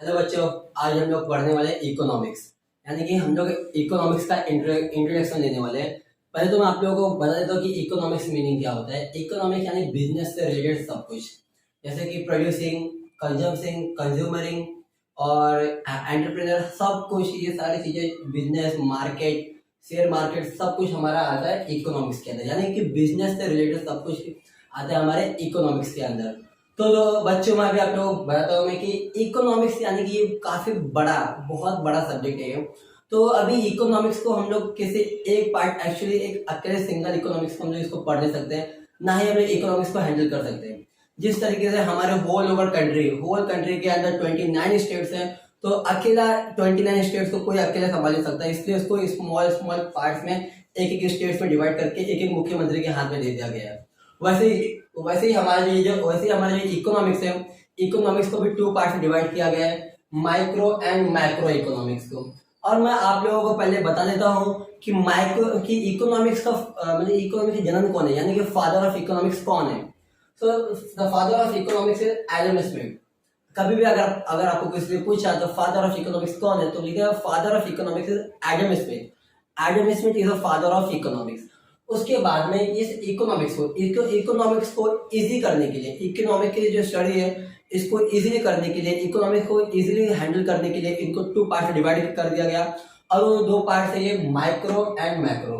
Hello बच्चों, आज हम लोग पढ़ने वाले हैं इकोनॉमिक्स। यानी कि हम लोग इकोनॉमिक्स का इंट्रोडक्शन देने वाले हैं। पहले तो मैं आप लोगों को बता देता हूँ कि इकोनॉमिक्स मीनिंग क्या होता है। इकोनॉमिक्स यानी बिजनेस से रिलेटेड सब कुछ, जैसे कि प्रोड्यूसिंग, कंज्यूमिंग, कंज्यूमरिंग और एंटरप्रेन्योर, सब कुछ ये सारी चीजें, बिजनेस, मार्केट, शेयर मार्केट, सब कुछ हमारा आता है इकोनॉमिक्स के अंदर। यानी कि बिजनेस से रिलेटेड सब कुछ आता है हमारे इकोनॉमिक्स के अंदर। तो बच्चों में अभी आप लोग बताता हूँ मैं कि इकोनॉमिक्स यानी कि ये काफी बड़ा, बहुत बड़ा सब्जेक्ट है। तो अभी इकोनॉमिक्स को हम लोग किसी एक पार्ट, एक्चुअली एक अकेले सिंगल इकोनॉमिक्स को हम लोग इसको पढ़ नहीं सकते हैं, ना ही हम लोग इकोनॉमिक्स को हैंडल कर सकते हैं। जिस तरीके से हमारे होल कंट्री के अंदर 29 स्टेट्स हैं, तो अकेला 29 स्टेट्स को कोई अकेला संभाल नहीं सकता, इसलिए उसको स्मॉल स्मॉल पार्ट्स में, एक एक स्टेट्स में डिवाइड करके एक एक मुख्यमंत्री के हाथ में दे दिया गया है। वैसे ही हमारा जो इकोनॉमिक्स है, इकोनॉमिक्स को भी टू पार्ट में डिवाइड किया गया है, माइक्रो एंड मैक्रो इकोनॉमिक्स को। और मैं आप लोगों को पहले बता देता हूँ कि माइक्रो की इकोनॉमिक्स का मतलब इकोनॉमिक्स के जनक कौन है, यानी कि फादर ऑफ इकोनॉमिक्स कौन है। So the father of economics is Adam Smith. कभी भी अगर अगर आपको किसी ने पूछा तो फादर ऑफ इकोनॉमिक्स कौन है, तो लिखेगा father of economics is Adam Smith. Adam Smith is the father of economics. उसके बाद में इस इकोनॉमिक्स को इजी करने के लिए, इकोनॉमिक की जो स्टडी है इसको इजीली करने के लिए, इकोनॉमिक्स को इजीली हैंडल करने के लिए इनको टू पार्ट में डिवाइड कर दिया गया, और वो दो पार्ट है, ये माइक्रो एंड मैक्रो।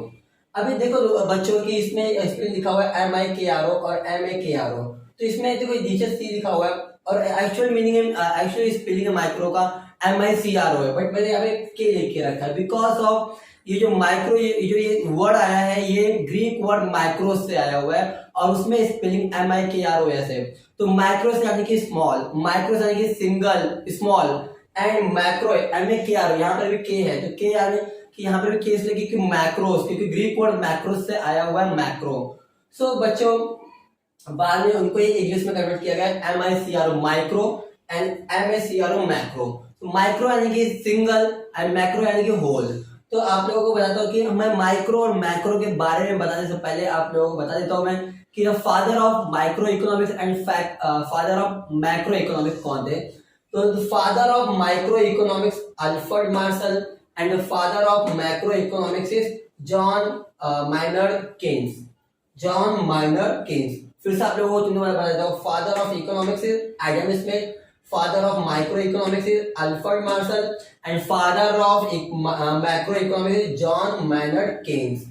अभी देखो बच्चों की इसमें लिखा हुआ है MIKRO और MAKRO। तो इसमें देखो नीचे C लिखा हुआ है, और एक्चुअली स्पेलिंग है माइक्रो का MICRO है, बट मैंने यहाँ पे के लिख के रखा है बिकॉज ऑफ ये जो माइक्रो, ये वर्ड आया है, ये ग्रीक वर्ड माइक्रोस से आया हुआ है, और उसमें स्पेलिंग MIKROS है। तो माइक्रोस यानी कि स्मॉल, माइक्रोस यानी कि single small, and macro MAKRO, यहाँ पर भी के है, तो के यानी कि यहाँ पर भी के इसलिए क्योंकि मैक्रोस, क्योंकि ग्रीक वर्ड मैक्रोस से आया हुआ है मैक्रो। सो बच्चों बाद में उनको ये इंग्लिश में कन्वर्ट किया गया MICRO micro and MACRO macro. तो माइक्रो यानी कि सिंगल एंड मैक्रो यानी कि होल। तो आप लोगों को बताता हूँ कि मैं माइक्रो और मैक्रो के बारे में बताने से पहले आप लोगों को बता देता हूँ मैं कि father of micro economics and father of macro economics कौन थे। तो father of micro economics Alfred Marshall, and father of macro economics is John Maynard Keynes. John Maynard Keynes. फिर से आप लोगों को बता देता हूँ, father of economics is Adam Smith, father of microeconomics is Alfred Marshall, and father of macroeconomics is John Maynard Keynes।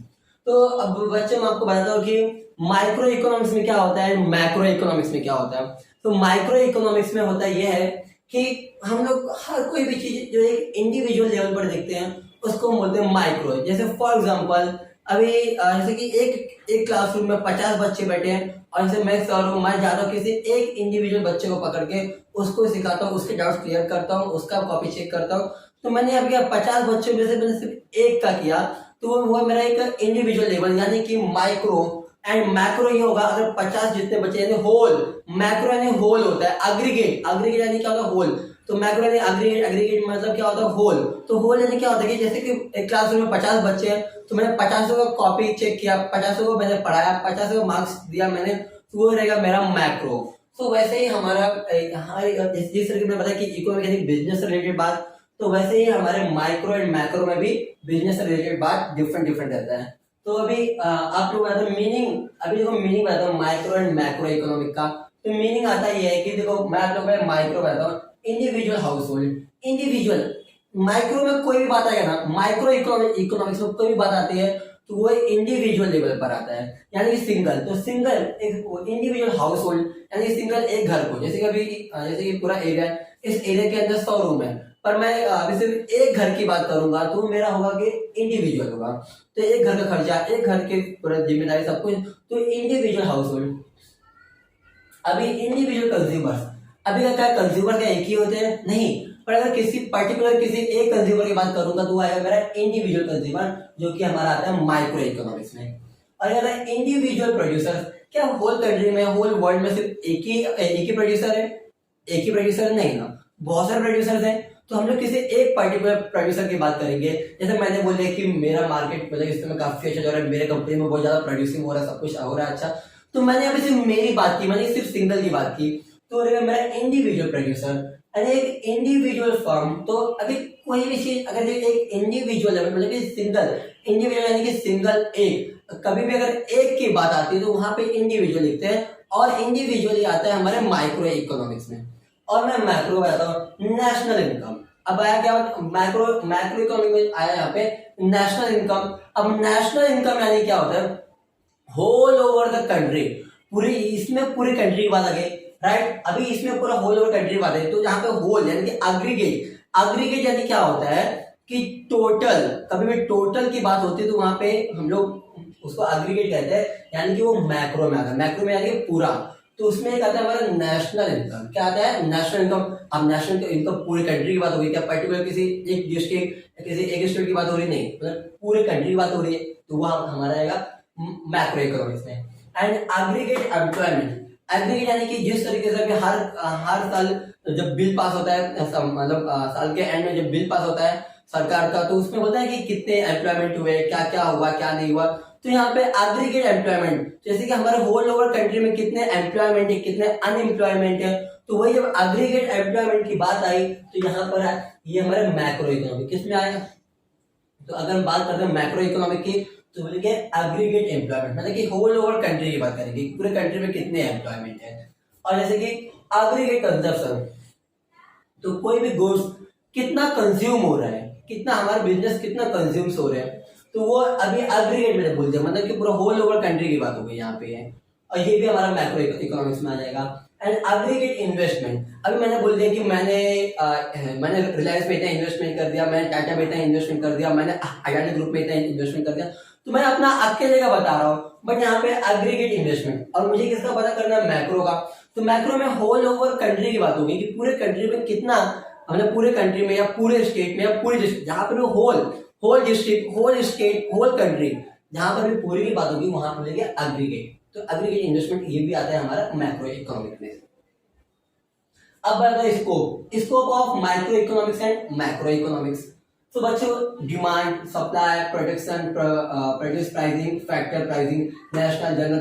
तो अब बच्चे मैं आपको बताता हूँ कि माइक्रो इकोनॉमिक्स में क्या होता है, मैक्रो इकोनॉमिक्स में क्या होता है। तो माइक्रो इकोनॉमिक्स में होता यह है कि हम लोग हर कोई भी चीज जो एक इंडिविजुअल लेवल पर देखते हैं उसको हम बोलते हैं माइक्रो। जैसे फॉर एग्जांपल अभी जैसे कि एक क्लासरूम में 50 बच्चे बैठे हैं, और जैसे मैं सर हूँ, मैं जाता हूँ किसी एक इंडिविजुअल बच्चे को पकड़ के उसको सिखाता हूँ, उसके डाउट्स क्लियर करता हूँ, उसका कॉपी चेक करता हूँ। तो मैंने अब क्या 50 बच्चों में से मैंने सिर्फ एक का किया, तो वो मेरा एक इंडिविजुअल लेवल यानी कि माइक्रो। एंड मैक्रो ये होगा अगर 50 जितने बच्चे यानी होल। मैक्रो यानी होल होता है, अग्रीगेट यानी क्या होता है, होल। तो मैक्रो यानी अग्रीगेट मतलब क्या होता है, होल। तो होल यानी क्या होता है कि जैसे कि एक क्लासरूम में 50 बच्चे हैं, तो मैंने 50 को कॉपी चेक किया, 50 को मैंने पढ़ाया, 50 को मार्क्स दिया मैंने, तो वो रहेगा मेरा मैक्रो। तो वैसे ही हमारा जिस तरीके में बताया कि इकोनॉमिक यानी बिजनेस से रिलेटेड बात, तो वैसे ही हमारे माइक्रो एंड मैक्रो में भी बिजनेस से रिलेटेड बात डिफरेंट रहता है। तो अभी आप लोग बताते मीनिंग, अभी देखो मीनिंग बताता हूँ माइक्रो एंड मैक्रो इकोनॉमिक का। तो मीनिंग आता ये है कि देखो मैं आप लोग माइक्रो बताता हूँ, individual house hold, individual. Micro में कोई भी बात आएगा ना, माइक्रो इकोनॉमिक्स में कोई भी बात आती है तो वो इंडिविजुअल लेवल पर आता है, यानी सिंगल। तो सिंगल एक इंडिविजुअल हाउस होल्ड यानी सिंगल एक घर को, जैसे कि पूरा एरिया है, इस एरिया के अंदर 100 रूम है, पर मैं अभी सिर्फ एक घर की बात करूंगा तो मेरा होगा कि इंडिविजुअल होगा। तो एक घर का खर्चा, एक घर की पूरा जिम्मेदारी सब कुछ, तो इंडिविजुअल हाउस होल्ड। अभी इंडिविजुअल कंज्यूमर्स, अभी क्या कंज्यूमर क्या एक ही होते हैं, नहीं, पर अगर किसी एक कंज्यूमर की बात करूंगा तो वो आएगा मेरा इंडिविजुअल कंज्यूमर, जो कि हमारा आता है माइक्रो इकोनॉमिक्स में। और अगर इंडिविजुअल प्रोड्यूसर, क्या होल कंट्री में, होल वर्ल्ड में सिर्फ एक ही प्रोड्यूसर है, एक ही प्रोड्यूसर नहीं ना, बहुत सारे प्रोड्यूसर्स हैं। तो हम लोग किसी एक पर्टिकुलर प्रोड्यूसर की बात करेंगे। जैसे मैंने बोले कि मेरा मार्केट मतलब इस समय काफी अच्छा चल रहा है, मेरे कंपनी में बहुत ज्यादा प्रोड्यूसिंग हो रहा है, सब कुछ हो रहा है अच्छा, तो मैंने अभी सिर्फ मेरी बात की, मैंने सिर्फ सिंगल की बात की, तो मेरा इंडिविजुअल प्रोड्यूसर। यानी एक इंडिविजुअल फर्म, तो अभी कोई भी चीज अगर एक इंडिविजुअल है, मतलब कि सिंगल इंडिविजुअल यानी कि सिंगल एक, कभी भी अगर एक की बात आती है तो वहां पे इंडिविजुअल लिखते हैं, और इंडिविजुअली आता है हमारे माइक्रो इकोनॉमिक्स में। और मैं मैक्रो बताता हूँ, नेशनल इनकम। अब आया क्या, मैक्रो मैक्रो इकोनॉमिक में आया यहाँ पे नेशनल इनकम। अब नेशनल इनकम यानी क्या होता है, होल ओवर द कंट्री, पूरी इसमें पूरी कंट्री की बात आ गई, राइट। अभी इसमें पूरा होल ओवर कंट्री की बात है, तो यहाँ पे होल यानी कि एग्रीगेट, एग्रीगेट यानी क्या होता है कि टोटल, कभी भी टोटल की बात होती है तो वहां पे हम लोग उसको एग्रीगेट कहते हैं, यानी कि वो मैक्रो में आता है, मैक्रो में यानी कि पूरा। तो उसमें एक आता है हमारा नेशनल इनकम। क्या आता है, नेशनल इनकम। अब नेशनल इनकम पूरी कंट्री की बात हो रही है, क्या पर्टिकुलर किसी एक डिस्ट्रिक्ट किसी एक स्टेट की बात हो रही, नहीं, मतलब पूरे कंट्री की बात हो रही है, तो वो हमारा आएगा मैक्रो इकोनॉमिक्स में। एंड एग्रीगेट एम्प्लॉयमेंट, एग्रीगेट यानी कि जिस तरीके से हर हर साल जब बिल पास होता है, मतलब साल के एंड में जब बिल पास होता है सरकार का, तो उसमें होता है कि कितने एम्प्लॉयमेंट हुए, क्या क्या हुआ क्या नहीं हुआ। तो यहाँ पे एग्रीगेट एम्प्लॉयमेंट, जैसे कि हमारे होल ओवर कंट्री में कितने एम्प्लॉयमेंट है, कितने अनएम्प्लॉयमेंट है, तो वही जब एग्रीगेट एम्प्लॉयमेंट की बात आई तो यहाँ पर ये हमारे मैक्रो इकोनॉमिक किस में आएगा। तो अगर हम बात करते हैं मैक्रो इकोनॉमिक की, तो बोलेंगे एग्रीगेट एम्प्लॉयमेंट, मतलब कि होल ओवर कंट्री की बात करेंगे, पूरे कंट्री में कितने एम्प्लॉयमेंट है। और जैसे कि एग्रीगेट कंजप्शन, तो कोई भी गुड्स कितना कंज्यूम हो रहा है, कितना हमारा बिजनेस कितना कंज्यूम्स हो रहे हैं, तो वो अभी एग्रीगेट में बोल दिया, मतलब कि पूरा होल ओवर कंट्री की बात हो गई यहाँ पे है। और ये भी हमारा मैक्रो इकोनॉमिक्स में आ जाएगा। एंड एग्रीगेट इन्वेस्टमेंट, अभी मैंने बोल दिया कि मैंने रिलायंस में इतना इन्वेस्टमेंट कर दिया, मैंने टाटा में इतना इन्वेस्टमेंट कर दिया, मैंने अडानी ग्रुप में इतना इन्वेस्टमेंट कर दिया, तो मैं अपना अकेले का बता रहा हूँ, बट यहाँ पे एग्रीगेट इन्वेस्टमेंट, और मुझे किसका पता करना है, मैक्रो का। तो मैक्रो में होल ओवर कंट्री की बात होगी कि पूरे कंट्री में कितना, मतलब पूरे कंट्री में या पूरे स्टेट में या पूरी डिस्ट्रिक्ट, जहां पर whole whole district whole state whole country, जहां पर भी पूरी की बात होगी वहां पर बोलेंगे एग्रीगेट। तो एग्रीगेट इन्वेस्टमेंट ये भी आता है हमारा मैक्रो इकोनॉमिक में। अब बात है scope of micro economics and macro economics. तो बच्चों, demand, supply, production, produce pricing, factor pricing, national general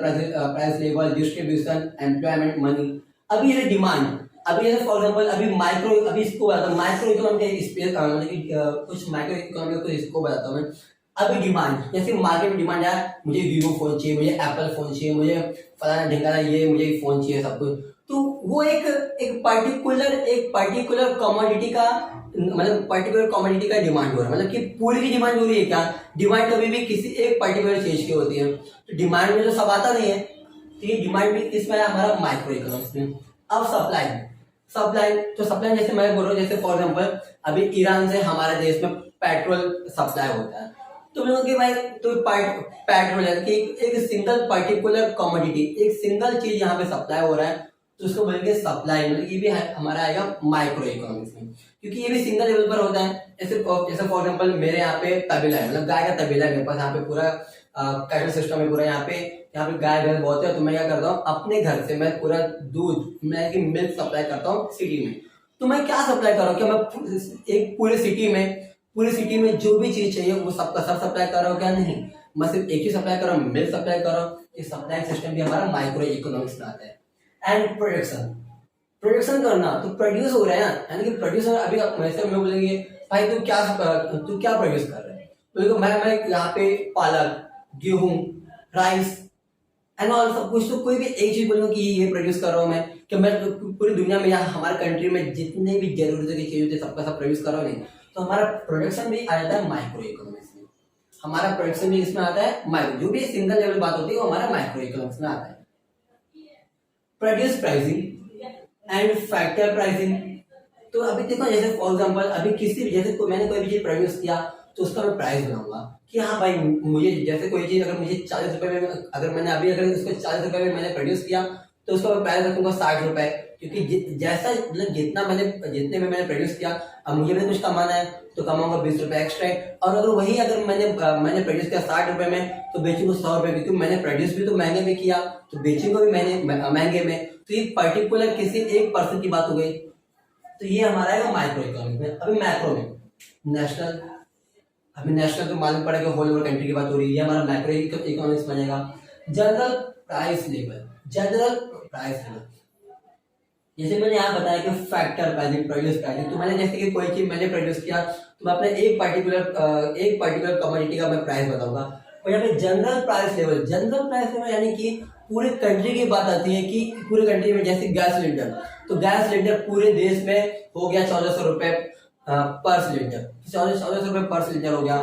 price level, distribution, employment, money. अभी ये डिमांड, अभी जैसे फॉर एग्जांपल अभी इसको बताता हूँ, माइक्रो इकोनॉमिक स्पेस, मतलब कि कुछ माइक्रो इकोनॉमिक को इसको बताता हूँ मैं। अभी डिमांड, जैसे मार्केट में डिमांड है, मुझे वीवो फोन चाहिए, मुझे एप्पल फोन चाहिए, मुझे फलाना ढिंगाना ये मुझे फोन चाहिए, सब कुछ। तो वो एक पर्टिकुलर कमोडिटी का, मतलब पर्टिकुलर कमोडिटी का डिमांड हो रहा है, मतलब कि पूरी की डिमांड हो रही है क्या। डिमांड कभी भी किसी एक पर्टिकुलर चीज की होती है, तो डिमांड में तो सब आता नहीं है, तो ये डिमांड भी किसमें है, हमारा माइक्रो इकोनॉमिक्स में। अब तो सप्लाई जैसे मैं बोल रहा हूँ, जैसे फॉर एग्जाम्पल अभी ईरान से हमारे देश में पेट्रोल सप्लाई होता है, तो लोगों के भाई, तो पेट्रोल है कि एक सिंगल पर्टिकुलर कमोडिटी, एक सिंगल चीज यहाँ पे सप्लाई हो रहा है, तो उसको बोलेंगे सप्लाई, मतलब ये भी हमारा आएगा माइक्रो इकोनॉमिक्स में, क्योंकि ये भी सिंगल लेवल पर होता है। जैसे फॉर एग्जाम्पल मेरे यहाँ पे तबेला है, मतलब गाय का तबेला है मेरे पास, यहाँ पे पूरा कैटल सिस्टम है पूरा, यहाँ पे गाय भैंस बहुत है, तो मैं क्या करता हूँ अपने घर से मैं पूरा दूध, मैं मिल्क सप्लाई करता हूँ सिटी में। तो मैं क्या सप्लाई कर रहा हूँ, क्या मैं एक पूरी सिटी में जो भी चीज चाहिए वो सबका सब सप्लाई कर रहा हूँ क्या, नहीं, मैं सिर्फ एक ही सप्लाई कर रहा हूँ, मिल्क सप्लाई कर रहा हूँ। ये सप्लाई सिस्टम भी हमारा माइक्रो इकोनॉमिक्स में आता है। एंड प्रोडक्शन करना, तो प्रोड्यूस हो रहा है, यानी कि प्रोड्यूसर, अभी वैसे में बोलेंगे भाई तू क्या प्रोड्यूस कर रहा है, बोलेगा मैं यहाँ पे पालक, गेहूं, राइस एंड ऑल सब कुछ। तो कोई भी एक चीज बोलूंगा कि ये प्रोड्यूस कर रहा हूँ मैं, कि मैं पूरी दुनिया में या हमारे कंट्री में जितने भी जरूरत की चीज होती है सबका सब प्रोड्यूस कर रहा हूँ, नहीं, तो हमारा प्रोडक्शन भी आ जाता है माइक्रो इकोनॉमिक्स में। हमारा प्रोडक्शन भी इसमें आता है माइक्रो, जो भी सिंगल लेवल बात होती है वो हमारा माइक्रो इकोनॉमिक्स में आता है। Produce pricing and factor pricing, तो अभी देखो जैसे फॉर एग्जांपल अभी किसी भी, जैसे मैंने कोई भी चीज प्रोड्यूस किया तो उसका मैं प्राइस बनाऊंगा कि हाँ भाई, मुझे जैसे कोई चीज अगर मुझे 40 रुपए में, अगर उसको 40 रुपए में मैंने प्रोड्यूस किया तो उसका मैं प्राइस रखूंगा 60 रुपए, क्योंकि जैसा मतलब जितने में मैंने प्रोड्यूस किया, अब मुझे भी कुछ कमाना है तो कमाऊंगा 20 रुपए एक्स्ट्रा। और अगर मैंने प्रोड्यूस किया 60 रुपए में तो बेचूंगा 100 रुपए, क्योंकि मैंने प्रोड्यूस भी तो महंगे में किया तो बेचूंगा भी मैंने महंगे में। तो ये पर्टिकुलर किसी एक पर्सन की बात हो गई, तो ये हमारा है माइक्रो इकोनॉमिक में। अभी मैक्रो में नेशनल तो मालूम पड़ेगा, होल ओवर कंट्री की बात हो रही है, ये हमारा मैक्रो इकोनॉमिक्स बनेगा। जनरल प्राइस लेवल, जैसे मैंने यहाँ बताया कि फैक्टर प्राइसिंग, प्रोड्यूस प्राइसिंग, तो मैंने जैसे कि कोई चीज मैंने प्रोड्यूस किया तो मैं अपने एक पर्टिकुलर कमोडिटी का मैं प्राइस बताऊंगा। और यहाँ पे जनरल प्राइस लेवल यानी कि पूरे कंट्री की बात आती है कि पूरे कंट्री में जैसे गैस सिलेंडर, तो गैस सिलेंडर पूरे देश में हो गया 1400 रुपए पर सिलेंडर, 1400 रुपए पर सिलेंडर हो गया।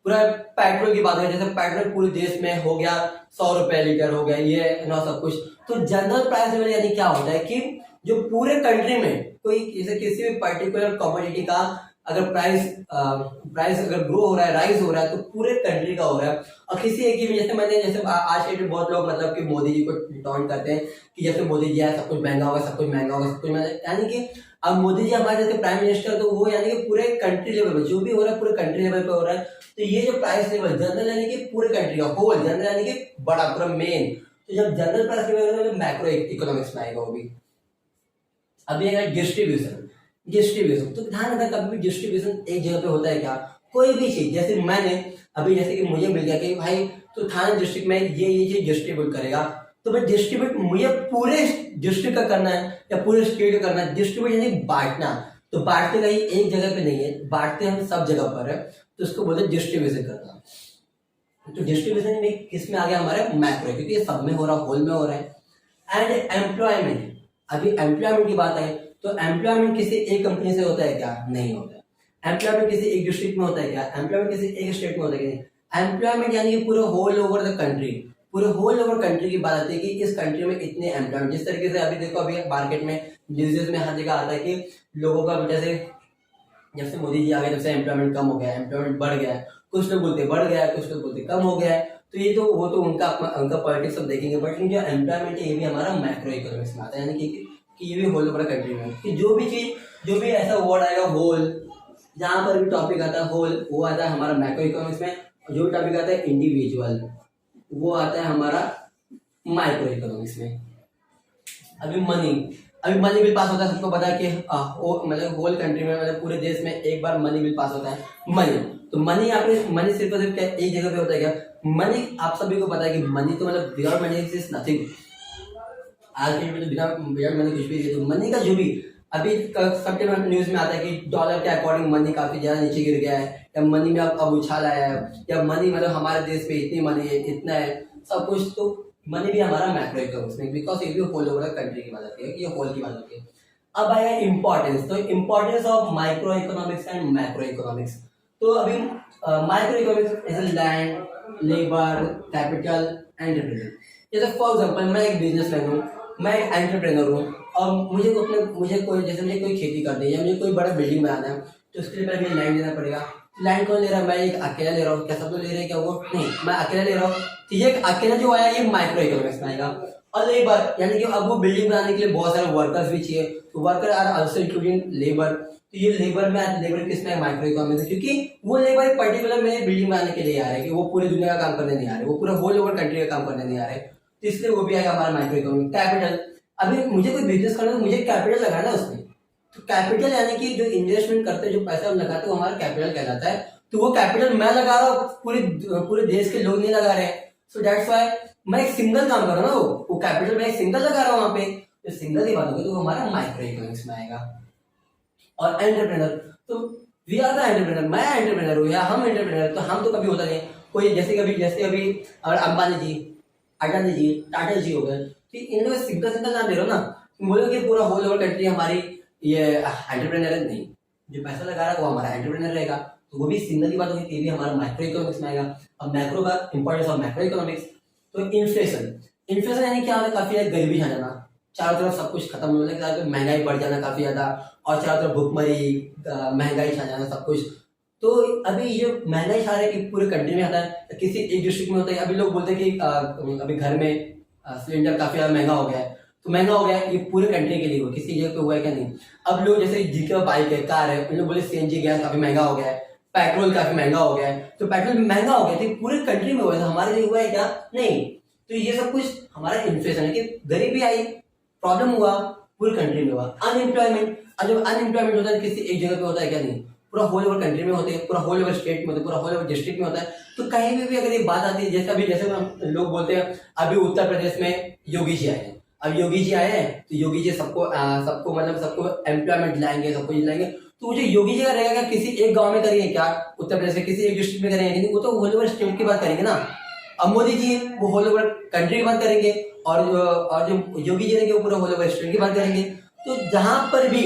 पूरा पेट्रोल की बात है, जैसे पेट्रोल पूरे देश में हो गया 100 रुपए लीटर हो गया, ये ना सब कुछ। तो जनरल प्राइस लेवल यानी क्या होता है कि जो पूरे कंट्री में कोई जैसे किसी भी पर्टिकुलर कमोडिटी का अगर प्राइस अगर ग्रो हो रहा है, राइज हो रहा है, तो पूरे कंट्री का हो रहा है। और किसी एक ही जैसे आज के डेट में बहुत लोग मतलब कि मोदी जी को टॉन्ट करते हैं कि जैसे मोदी जी है सब कुछ महंगा होगा, सब कुछ महंगा होगा, सब कुछ यानी कि अब मोदी जी हमारे जैसे प्राइम मिनिस्टर, तो वो यानी कि पूरे कंट्री लेवल पे जो भी हो रहा है पूरे कंट्री लेवल पे हो रहा है। तो ये जो प्राइस लेवल जनरल यानी कि पूरे कंट्री का होल, जनरल यानी कि बड़ा पूरा मेन। तो जब general price level macro economics में आएगा वो भी। अभी अगर डिस्ट्रीब्यूशन तो ध्यान रखना, कभी भी डिस्ट्रीब्यूशन एक जगह पे होता है क्या, कोई भी चीज जैसे मैंने अभी जैसे कि मुझे मिल गया कि भाई तो थाने डिस्ट्रिक्ट में ये चीज डिस्ट्रीब्यूट करेगा, तो भाई डिस्ट्रीब्यूट मुझे पूरे डिस्ट्रिक्ट का करना है या पूरे स्टेट का करना है। डिस्ट्रीब्यूट यानी बांटना, तो बांटते कहीं एक जगह पे नहीं है, बांटते हम सब जगह पर है, तो उसको बोलते हैं डिस्ट्रीब्यूशन करना। तो डिस्ट्रीब्यूशन में किस में आ गया हमारे मैक्रो, क्योंकि ये सब में हो रहा है, होल में हो रहा है। एंड एम्प्लॉयमेंट, अभी एम्प्लॉयमेंट की बात है तो एम्प्लॉयमेंट किसी एक कंपनी से होता है क्या, नहीं होता है। एम्प्लॉयमेंट किसी एक डिस्ट्रिक्ट में होता है क्या, एम्प्लॉयमेंट किसी एक स्टेट में होता है कि नहीं। एम्प्लॉयमेंट यानी कि पूरे होल ओवर द कंट्री, पूरे होल ओवर कंट्री की बात आती है कि इस कंट्री में इतने एम्प्लॉयमेंट। जिस तरीके से अभी देखो अभी मार्केट में न्यूज़ में हर जगह आता है कि लोगों का जैसे जब से मोदी जी आ गए तब से एम्प्लॉयमेंट कम हो गया, एम्प्लॉयमेंट बढ़ गया है, कुछ लोग बोलते बढ़ गया है, कुछ लोग बोलते कम हो गया है। तो ये तो वो तो उनका पॉलिटिक्स सब देखेंगे, बट जो एम्प्लॉयमेंट है ये भी हमारा मैक्रो इकोनॉमिक्स में आता है, यानी कि ये भी होल ओवर कंट्री में कि जो भी ऐसा वर्ड आएगा होल, जहां पर भी टॉपिक आता है होल, वो आता है हमारा मैक्रो इकोनॉमिक्स में। जो टॉपिक आता है इंडिविजुअल, वो आता है हमारा माइक्रो इकोनॉमिक्स में। अभी मनी बिल पास होता है, सबको पता है कि मतलब होल कंट्री में मतलब पूरे देश में एक बार मनी बिल पास होता है। तो मनी यहाँ पे मनी सिर्फ एक जगह पे होता है क्या, मनी आप सभी को पता है कि मनी तो मतलब विदाउट मनी इज नथिंग। आज के में तो बिना मनी कुछ भी, तो मनी का जो भी अभी सबके न्यूज में आता है कि डॉलर के अकॉर्डिंग मनी काफी ज्यादा नीचे गिर गया है, या मनी में अब उछाल आया है, या मनी मतलब हमारे देश में इतनी मनी है, इतना है सब कुछ। तो मनी भी हमारा मैक्रो इकोनॉमिक्स में, बिकॉज ये भी होल ओवर कंट्री की बात आती है, ये होल की बात होती है। अब आया इंपॉर्टेंस, तो importance of micro economics and macro economics. तो अभी micro economics is land, labour, capital, entrepreneur. जैसे फॉर एग्जांपल मैं एक बिजनेसमैन हूँ, मैं एक एंटरप्रेन्योर हूँ, और मुझे कोई खेती करनी है या मुझे कोई बड़ा बिल्डिंग बनाना है, तो उसके लिए पहले मुझे लैंड लेना पड़ेगा। लैंड कौन ले रहा है, मैं एक अकेला ले रहा हूँ, क्या सब लोग ले रहे हैं क्या, वो नहीं, मैं अकेला ले रहा हूँ। तो ये अकेला जो आया ये माइक्रो इकोनॉमिक्स में आएगा। और लेबर यानी कि अब वो बिल्डिंग बनाने के लिए बहुत सारे वर्कर्स भी चाहिए, तो worker are also including labour. तो ये लेबर किस में माइक्रो इकोनॉमिक्स है, क्योंकि वो लेबर एक पर्टिकुलर में बिल्डिंग बनाने के लिए आ रहा है, कि वो पूरे दुनिया का काम करने नहीं आ रहे, वो पूरा होल ओवर कंट्री का काम करने नहीं आ रहे, तो इसलिए वो भी आएगा हमारा माइक्रो इकोनॉमिक। कैपिटल, अभी मुझे कोई बिजनेस करना है तो मुझे कैपिटल लगाना है उसमें, तो कैपिटल यानी कि जो इन्वेस्टमेंट करते हैं, जो पैसा हम लगाते हैं, वो हमारा कैपिटल कहलाता है। तो वो कैपिटल मैं लगा रहा हूँ, पूरे देश के लोग नहीं लगा रहे हैं, सो दैट्स व्हाई मैं एक सिंगल काम कर रहा हूँ ना, वो कैपिटल मैं एक सिंगल लगा रहा हूँ वहां पे, तो सिंगल की बात होगी तो वो हमारा माइक्रो इकोनॉमिक्स में आएगा। और एंटरप्रेन्योर, तो वी आर द एंटरप्रेन्योर, मैं एंटरप्रेन्योर हूँ या हम एंटरप्रेन्योर, तो हम तो कभी होता नहीं कोई, जैसे अभी अगर अंबानी जी, अडानी जी, टाटा जी हो गए, तो इन लोग सिंगल नाम ले रहा हो ना, बोलो कि पूरा होल ओवर कंट्री हमारी ये एंटरप्रेन्योर है, नहीं, जो पैसा लगा रहा है वो हमारा एंटरप्रेन्योर रहेगा, तो वो भी सिंगल की बात होगी, ये भी हमारा माइक्रो इकोनॉमिक्स में आएगा। अब मैक्रो का इंपॉर्टेंस ऑफ मैक्रो इकोनॉमिक्स, तो इन्फ्लेशन यानी क्या होता है, काफी ज्यादा गरीबी छा जाना, चारों तरफ सब कुछ खत्म होने लगा, महंगाई बढ़ जाना काफी ज्यादा, और चारों तरफ भुखमरी, महंगाई छा जाना सब कुछ। तो अभी ये महंगाई छा रहा है कि पूरे कंट्री में आता है, किसी एक डिस्ट्रिक्ट में होता है। अभी लोग बोलते हैं कि अभी घर में सिलेंडर काफी ज्यादा महंगा हो गया है, तो महंगा हो गया है, ये पूरे कंट्री के लिए हुआ, किसी जगह पे हुआ है क्या, नहीं। अब लोग जैसे जिनके बाइक है, कार है, उन लोग बोले सीएनजी गैस काफी महंगा हो गया है, पेट्रोल काफी महंगा हो गया है, तो पेट्रोल महंगा हो गया, तो पूरे कंट्री में हुआ है, तो हमारे लिए हुआ है क्या, नहीं। तो ये सब कुछ हमारा इन्फ्लेशन है, कि गरीबी आई, प्रॉब्लम हुआ, पूरी कंट्री में हुआ। अनएम्प्लॉयमेंट, और जब अनएम्प्लॉयमेंट होता है किसी एक जगह पे होता है क्या, नहीं, पूरा होल ओवर कंट्री में होते हैं, पूरा होल ओवर स्टेट में होते हैं, पूरा होल ओवर डिस्ट्रिक्ट में होता है। तो कहीं भी अगर ये बात आती है, जैसे लोग बोलते हैं अभी उत्तर प्रदेश में योगी जी आए हैं, अब योगी जी आए हैं तो योगी जी सबको एम्प्लॉयमेंट लाएंगे, सबको ये लाएंगे। तो मुझे योगी जी का रहेगा क्या किसी एक गांव में करेंगे क्या, उत्तर प्रदेश में किसी एक डिस्ट्रिक्ट में करेंगे, नहीं, वो तो होल ओवर स्टेट की बात करेंगे ना। अब मोदी जी वो होल ओवर कंट्री की बात करेंगे, और जो योगी जी रहेंगे वो पूरा होल ओवर स्टेट की बात करेंगे। तो जहां पर भी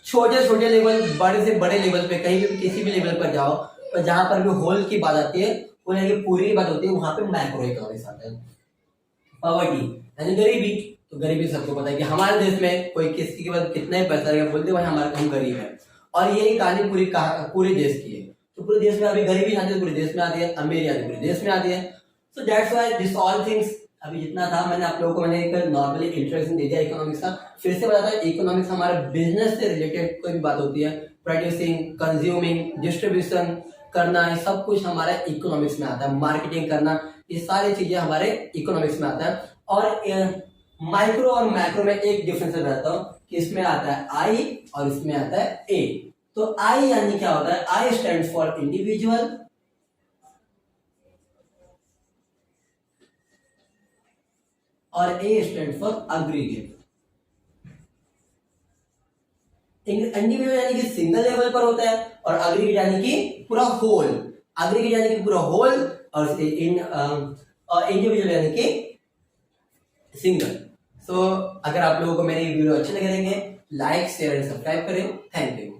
छोटे छोटे लेवल, बड़े से बड़े लेवल पे कहीं भी किसी भी लेवल पर जाओ, पर जहां पर भी होल की बात आती है, वो यानी कि पूरी की बात होती है, वहां पे मैक्रो इकोनॉमिक्स आता है। पॉवर्टी यानी गरीबी, तो गरीबी सबको पता है कि हमारे देश में कोई किसी के पास कितना ही पैसा रहेगा, बोलते भाई हमारे हम गरीब है। और यही कहानी पूरे देश की है। तो पूरे देश में अभी गरीबी आती है, पूरे देश में आती है, अमीरी आती है, पूरे देश में आती है। So that's why this all things, अभी जितना था मैंने आप लोगों को मैंने एक नॉर्मली इंट्रोडक्शन दे दिया इकोनॉमिक्स का। फिर से बताता है, इकोनॉमिक्स हमारे बिजनेस से रिलेटेड कोई भी बात होती है, प्रोड्यूसिंग, कंज्यूमिंग, डिस्ट्रीब्यूशन करना, ये सब कुछ हमारे इकोनॉमिक्स में आता है। मार्केटिंग करना, ये सारी चीजें हमारे इकोनॉमिक्स में आता है। और माइक्रो और मैक्रो में एक डिफरेंस रहता हूँ कि इसमें आता है आई और इसमें आता है ए। तो आई यानी क्या होता है, आई स्टैंड्स फॉर इंडिविजुअल, और ए स्टैंड फॉर अग्रीगेट। इंडिविजुअल यानी कि सिंगल लेवल पर होता है, और अग्रीगेट यानी कि पूरा होल। अग्रीगेट यानी कि पूरा होल, और इंडिविजुअल यानी कि सिंगल। सो अगर आप लोगों को मेरी वीडियो अच्छे लगे रहेंगे, लाइक शेयर एंड सब्सक्राइब करें। Thank you.